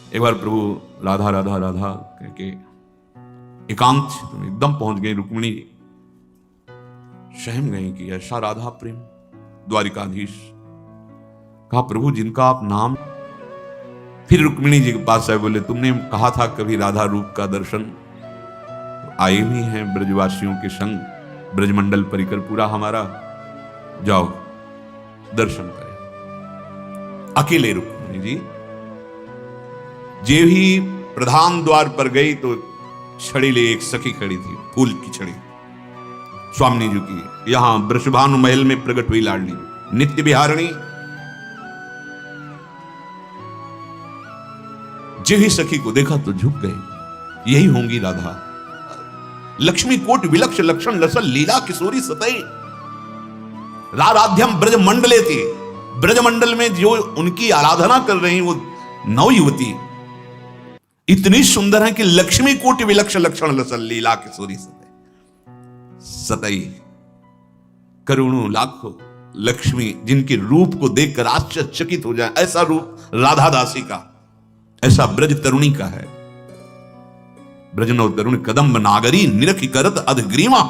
एक बार प्रभु राधा राधा राधा कह के एकांत क्षेत्र में एकदम पहुंच गए। रुक्मिणी सहम गई कि ऐसा राधा प्रेम। द्वारिकाधीश कहा प्रभु जिनका आप नाम। फिर रुक्मिणी जी के पास आए, बोले तुमने कहा था कभी राधा रूप का दर्शन। तो आए भी हैं ब्रजवासियों के संग, ब्रजमंडल परिकर पूरा हमारा, जाओ दर्शन करें। अकेले रुक्मिणी जी जे भी प्रधान द्वार पर गई तो छड़ी ले एक सखी खड़ी थी, फूल की छड़ी, स्वामी जी की। यहां वृषभानु महल में प्रकट हुई लाडली नित्य विहारिणी। जे ही सखी को देखा तो झुक गए, यही होंगी राधा। लक्ष्मी कोट विलक्ष लक्षण लसल लीला किशोरी सतई राराध्यम ब्रज मंडले थी। ब्रज मंडल में जो उनकी आराधना कर रही वो नौ युवती इतनी सुंदर है कि लक्ष्मी कोटि विलक्ष लक्षण लसल लीला किशोरी सतई। करोड़ों लाखों लक्ष्मी जिनके रूप को देखकर आश्चर्यचकित हो जाए, ऐसा रूप राधा दासी का, ऐसा ब्रज तरुणी का है। ब्रजनो तरुणी कदम्ब नागरी निरखी करत अधग्रीवा।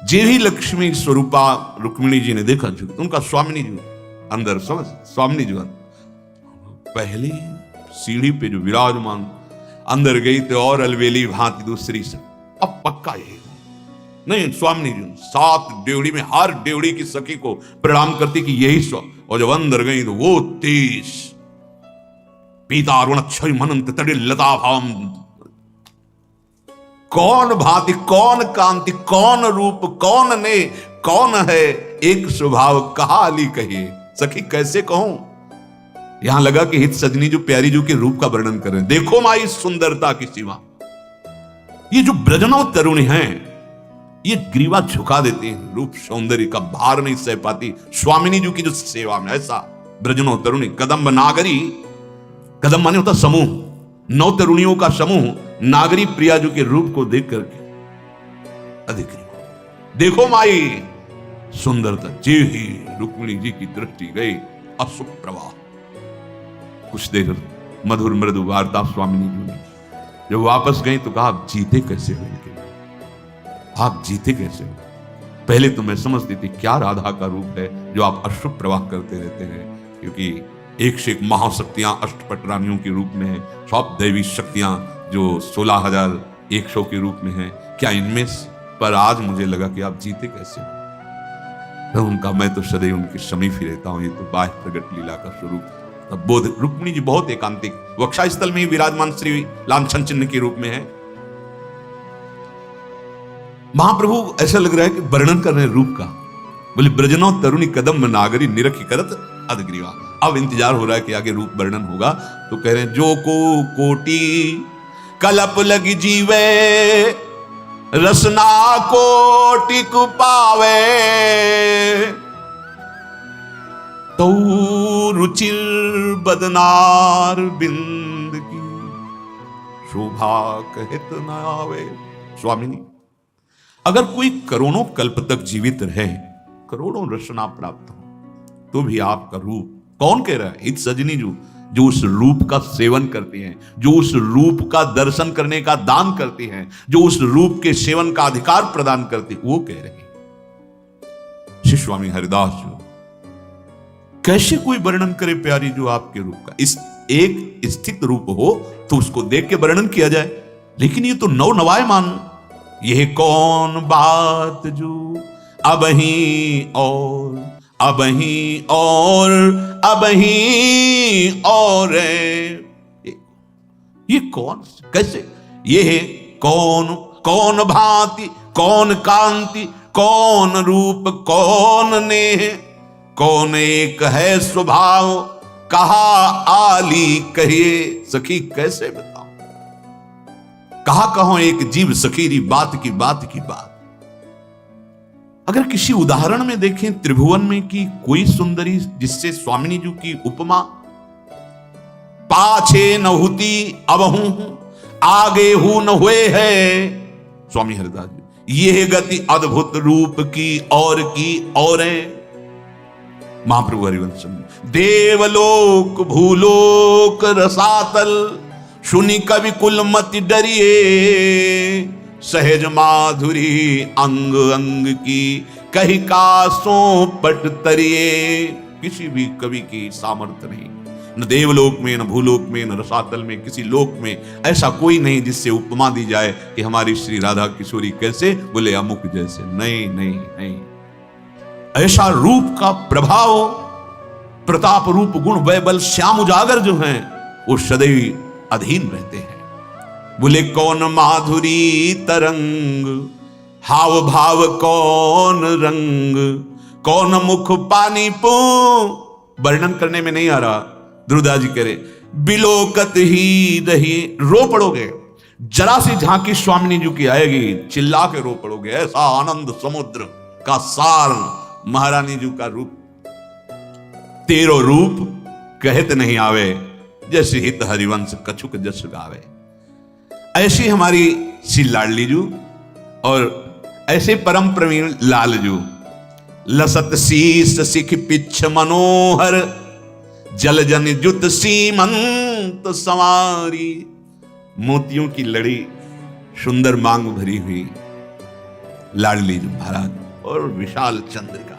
जे ही लक्ष्मी स्वरूपा रुक्मिणी जी ने देखा, उनका स्वामिनी जी अंदर समझ, स्वामिनी जी पहली सीढ़ी पे जो विराजमान, अंदर गई तो और अलवेली भांति दूसरी से। अब पक्का यही नहीं, स्वामिनी जी 7 डेवड़ी में हर डेवड़ी की सखी को प्रणाम करती कि यही स्व। और जब अंदर गई तो वो 30 पीतारुण अक्षय मनंत तड़े लता भाम। कौन भांति, कौन कांति, कौन रूप, कौन ने, कौन है एक स्वभाव, कहा अली कहिए सखी कैसे कहूं। यहां लगा कि हित सजनी जो प्यारी जो के रूप का वर्णन कर रहे हैं। देखो माई सुंदरता की सीमा। ये जो ब्रजनव तरुणी हैं ये ग्रीवा झुका देते हैं, रूप सौंदर्य का भार नहीं सह पाती स्वामिनी जी की जो सेवा में। ऐसा ब्रजनव तरुणी कदम्ब नागरी, कदम माने होता समूह, 9 तरुणियों का समूह नागरी प्रिया जी के रूप को देख करके अधिक देखो माई सुंदरता। जे ही रुक्मिणी जी की दृष्टि गई अशुभ प्रवाह। कुछ देर मधुर मृदु वार्ता स्वामिनी जी ने। जब वापस गई तो कहा आप जीते कैसे हो, आप जीते कैसे हो। पहले तो मैं समझती थी क्या राधा का रूप है जो आप अश्रु प्रवाह करते रहते हैं, क्योंकि एक से एक महाशक्तियां अष्टपट रानियों के रूप में है, सब दैवी शक्तियां जो 16,100 के रूप में है। क्या इनमें पर आज मुझे लगा कि आप जीते कैसे हो। तो उनका मैं तो सदैव उनके समीप ही रहता हूं, ये तो बाह्य प्रगट लीला का स्वरूप। तब बोध रुक्मिणी जी बहुत एकांतिक वक्षा स्थल में ही विराजमान श्री लांछन चिन्ह के रूप में है। महाप्रभु ऐसा लग रहा है कि वर्णन कर रहे हैं रूप का। बोले ब्रजनो तरुणी कदम नागरी निरखी करत अधग्रीवा। अब इंतजार हो रहा है कि आगे रूप वर्णन होगा। तो कह रहे हैं जो को कोटि कलप लगी जीवे रसना कोटि को पावे तो रुचिर बदनार बिंद की शोभा कहत न आवे। स्वामिनी अगर कोई करोड़ों कल्प तक जीवित रहे, करोड़ों रचना प्राप्त हो, तो भी आपका रूप, कौन कह रहा है, इत सजनी जो उस रूप का सेवन करती हैं, जो उस रूप का दर्शन करने का दान करती हैं, जो उस रूप के सेवन का अधिकार प्रदान करती, वो कह रही। श्री स्वामी हरिदास जो कैसे कोई वर्णन करे प्यारी जो आपके रूप का। इस एक स्थित रूप हो तो उसको देख के वर्णन किया जाए, लेकिन ये तो नव नवायमान। यह कौन बात जो अबही और अबही और अबही और ये कौन कैसे, ये है कौन, कौन भांति, कौन कांति, कौन रूप, कौन नेह, कौन एक है स्वभाव, कहा आली कहिए सखी कैसे बताओ। कहा कहो एक जीव सखीरी बात की बात की बात। अगर किसी उदाहरण में देखें त्रिभुवन में कि कोई सुंदरी जिससे स्वामिनी जी की उपमा, पाछे न होती अब हूं, आगे हूं न हुए है। स्वामी हरिदास जी, यह गति अद्भुत रूप की और है। महाप्रभु हरिवंश में, देवलोक भूलोक रसातल, सुनि कवि कुल मति डरिए, सहज माधुरी अंग अंग की, कही कासों पट तरिए। किसी भी कवि की सामर्थ्य नहीं, न देवलोक में, न भूलोक में, न रसातल में, किसी लोक में ऐसा कोई नहीं जिससे उपमा दी जाए कि हमारी श्री राधा किशोरी कैसे, बोले अमुक जैसे। नहीं नहीं नहीं, ऐसा रूप का प्रभाव, प्रताप रूप गुण वैबल श्याम उजागर जो हैं वो सदैव अधीन रहते हैं। बोले कौन माधुरी तरंग, हाव भाव कौन रंग, कौन मुख पानी पो। वर्णन करने में नहीं आ रहा, ध्रुवदास जी कह रहे बिलोकत ही रही, रो पड़ोगे। जरा सी झांकी स्वामिनी जी की आएगी, चिल्ला के रो पड़ोगे। ऐसा आनंद समुद्र का सार महारानी जी का रूप, तेरो रूप कहत नहीं आवे, जैसे हित हरिवंश कछुक जस गावे। ऐसी हमारी श्री लाडली जू और ऐसे परम प्रवीण लालजू, लसत शीस सिख पिछ मनोहर, जल जन जुत सीमंत संवारी। मोतियों की लड़ी सुंदर मांग भरी हुई लाडली जी महाराज और विशाल चंद्रिका।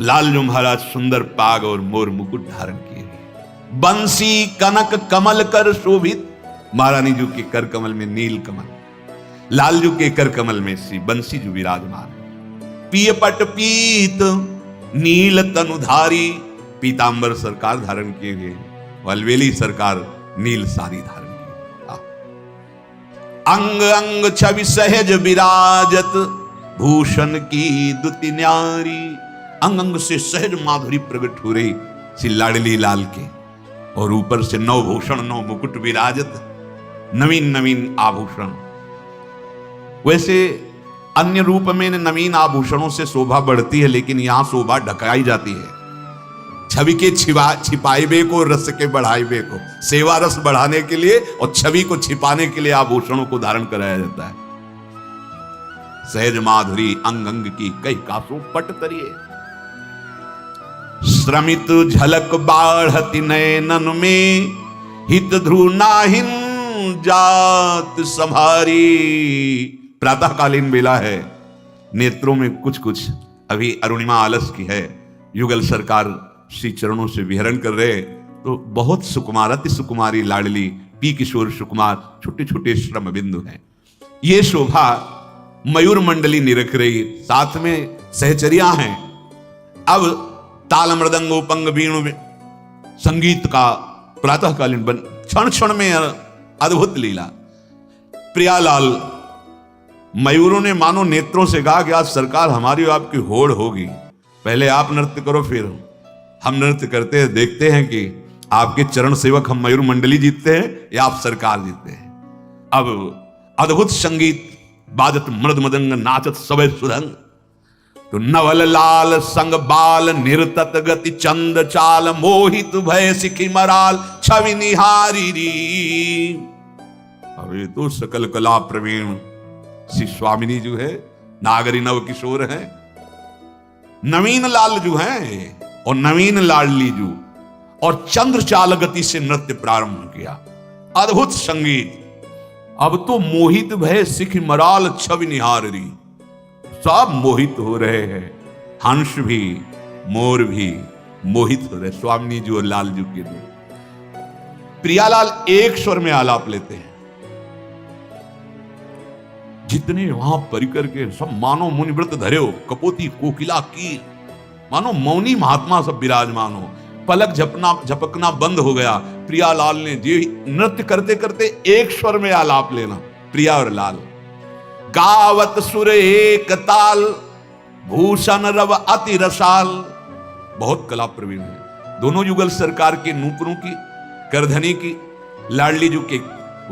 लालजू महाराज सुंदर पाग और मोर मुकुट धारण किए हुए, बंसी कनक कमल कर शोभित। महारानी जी के कर कमल में नील कमल, लालजू के कर कमल में श्री बंसी जो विराजमान। पिय पट पीत नील तनुधारी, पीतांबर सरकार धारण किए हुए, वलवेली सरकार नील सारी धारण की। अंग अंग छवि सहज विराजत, भूषण की दुति न्यारी। अंग अंग से सहज माधुरी प्रकट हो रही श्री लाडली लाल के, और ऊपर से नौ भूषण नौ मुकुट विराजत, नवीन नवीन आभूषण। वैसे अन्य रूप में नवीन आभूषणों से शोभा बढ़ती है, लेकिन यहां शोभा ढकाई जाती है। छवि के छिपाइबे को, रस के बढ़ाइबे को, सेवा रस बढ़ाने के लिए और छवि को छिपाने के लिए आभूषणों को धारण कराया जाता है। सहज माधुरी अंग अंग की, कई कासों पट तरिए। श्रमित झलक बाढ़ति नयनन में, हित ध्रुव नाहिन जात संभारी। प्रातःकालीन बेला है, नेत्रों में कुछ कुछ अभी अरुणिमा आलस की है। युगल सरकार श्री चरणों से विहरण कर रहे, तो बहुत सुकुमार, अति सुकुमारी लाडली पी किशोर सुकुमार, छोटे छोटे श्रम बिंदु हैं। ये शोभा मयूर मंडली निरख रही, साथ में सहचरिया हैं। अब ताल मृदंग उपंग वीणु संगीत का प्रातःकालीन बन, क्षण क्षण में अद्भुत लीला। प्रियालाल मयूरों ने मानो नेत्रों से कहा कि आज सरकार हमारी और आपकी होड़ होगी, पहले आप नृत्य करो फिर हम नृत्य करते हैं, देखते हैं कि आपके चरण सेवक हम मयूर मंडली जीतते हैं या आप सरकार जीतते हैं। अब अद्भुत संगीत बाजत मृद मदंग, नाचत सबे सुरंग। तो नवल लाल संग बाल, निर्तत गति चंद चाल, मोहित भय सिखी मराल, छवि निहारी री। अब ये तो सकल कला प्रवीण श्री स्वामिनी जो है, नागरी नव किशोर है, नवीन लाल जो है और नवीन लाडली जू, और चंद्र चाल गति से नृत्य प्रारंभ किया। अद्भुत संगीत। अब तो मोहित भय सिख मराल, छवि निहारी। सब मोहित हो रहे हैं, हंस भी मोर भी मोहित हो रहे, स्वामिनी जी और लालजू के लिए। प्रियालाल एक स्वर में आलाप लेते हैं। जितने वहां परिकर के सब मानो मुनिव्रत धरे हो, कपोती कोकिला की, मानो मौनी महात्मा सब विराजमान हो। पलक झपकना बंद हो गया। प्रियालाल ने जी नृत्य करते करते एक स्वर में आलाप लेना, प्रिया और लाल। गावत सुर एक ताल, भूषण रव अति रसाल। बहुत कला प्रवीण है दोनों। युगल सरकार के नूपुरों की, करधनी की, लाडली जू के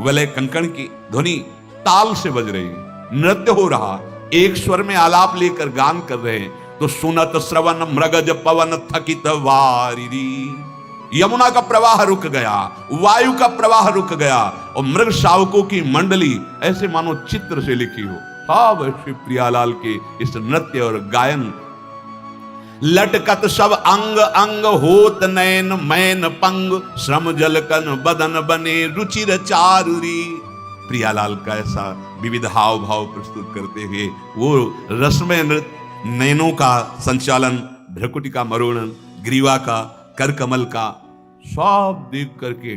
वलय कंकण की ध्वनि ताल से बज रही है, नृत्य हो रहा, एक स्वर में आलाप लेकर गान कर रहे हैं। तो सुनत श्रवण मृगज पवन थकित वारिरी। यमुना का प्रवाह रुक गया, वायु का प्रवाह रुक गया, और मृग शावकों की मंडली ऐसे मानो चित्र से लिखी हो। हाँ, वैसे प्रियालाल के इस नृत्य और गायन लटकत सब अंग अंग होत नैन मैन पंग, श्रम जलकन बदन बने रुचिर चारुरी। प्रियालाल का ऐसा विविध हाव भाव प्रस्तुत करते हुए वो रसमय नृत्य, नैनों का संचालन, भ्रकुटी का मरोड़न, ग्रीवा का, कर कमल का, सब देख करके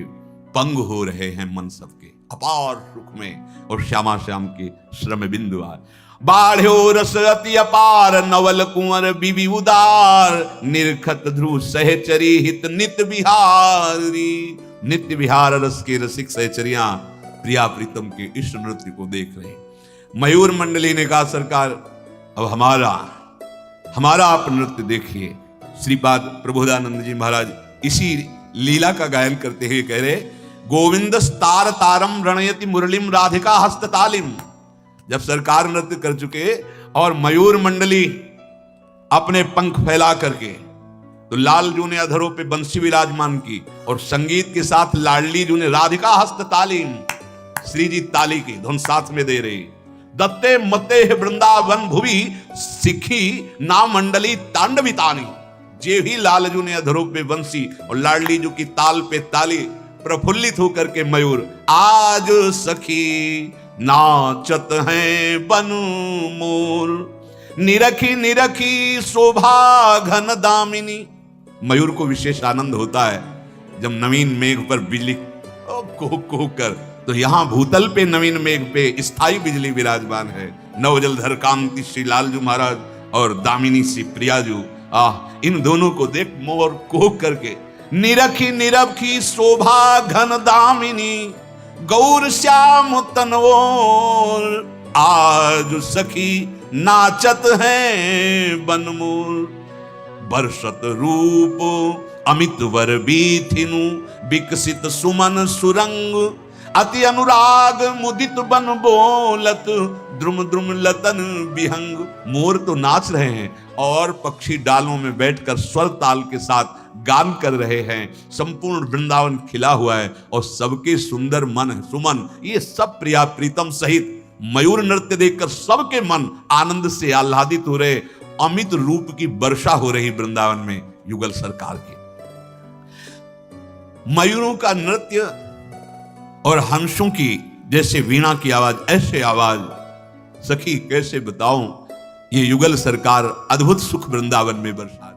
पंग हो रहे हैं मन सबके अपार सुख में। और श्यामा श्याम के श्रम बिंदु आर बाढ़ो रस अति अपार, नवल कुंवर बिबि उदार, निरखत ध्रुव सहचरी हित नित्य बिहारी। नित्य विहार रस के रसिक सहचरियां प्रिया प्रीतम के इस नृत्य को देख रहे। मयूर मंडली ने कहा सरकार अब हमारा आप नृत्य देखिए। श्रीपाद प्रबोधानंद जी महाराज इसी लीला का गायन करते हुए कह रहे, गोविंद तार तारम रणयति मुरलीम राधिका हस्ततालिम। जब सरकार नृत्य कर चुके और मयूर मंडली अपने पंख फैला करके, तो लाल जू ने अधरों पे बंसी विराजमान की और संगीत के साथ लाडली जू ने राधिका हस्ततालिम, श्री जी ताली की धुन साथ में दे रही। दत्ते मते वृंदावन भुवि सिखी ना मंडली तांडवितानी। जे भी लालजू ने अधरों पे बंसी और लाडली जू की ताल पे ताली, प्रफुल्लित होकर के मयूर आज सखी नाचत हैं बनु मोर, निरखी निरखी शोभा घन दामिनी। मयूर को विशेष आनंद होता है जब नवीन मेघ पर बिजली कोह कर, तो यहां भूतल पे नवीन मेघ पे स्थायी बिजली विराजमान है। नवजलधर कांति श्री लालजू महाराज और दामिनी श्री प्रियाजू, इन दोनों को देख मोर कोह करके, निरखी निरखी शोभा घन दामिनी, गौर श्याम तनवोर, आज सखी नाचत हैं बनमोर। बरसत रूप अमित वर बीथिनु, विकसित सुमन सुरंग, अति अनुराग मुदित बन बोलत, द्रुम द्रुम लतन विहंग। मोर तो नाच रहे हैं और पक्षी डालों में बैठकर स्वर ताल के साथ गान कर रहे हैं। संपूर्ण वृंदावन खिला हुआ है और सबके सुंदर मन सुमन, ये सब प्रिया प्रीतम सहित मयूर नृत्य देखकर सबके मन आनंद से आह्लादित हो रहे। अमित रूप की वर्षा हो रही वृंदावन में युगल सरकार की। मयूरों का नृत्य और हंसों की जैसे वीणा की आवाज, ऐसे आवाज सखी कैसे बताऊं। ये युगल सरकार अद्भुत सुख वृंदावन में बरसा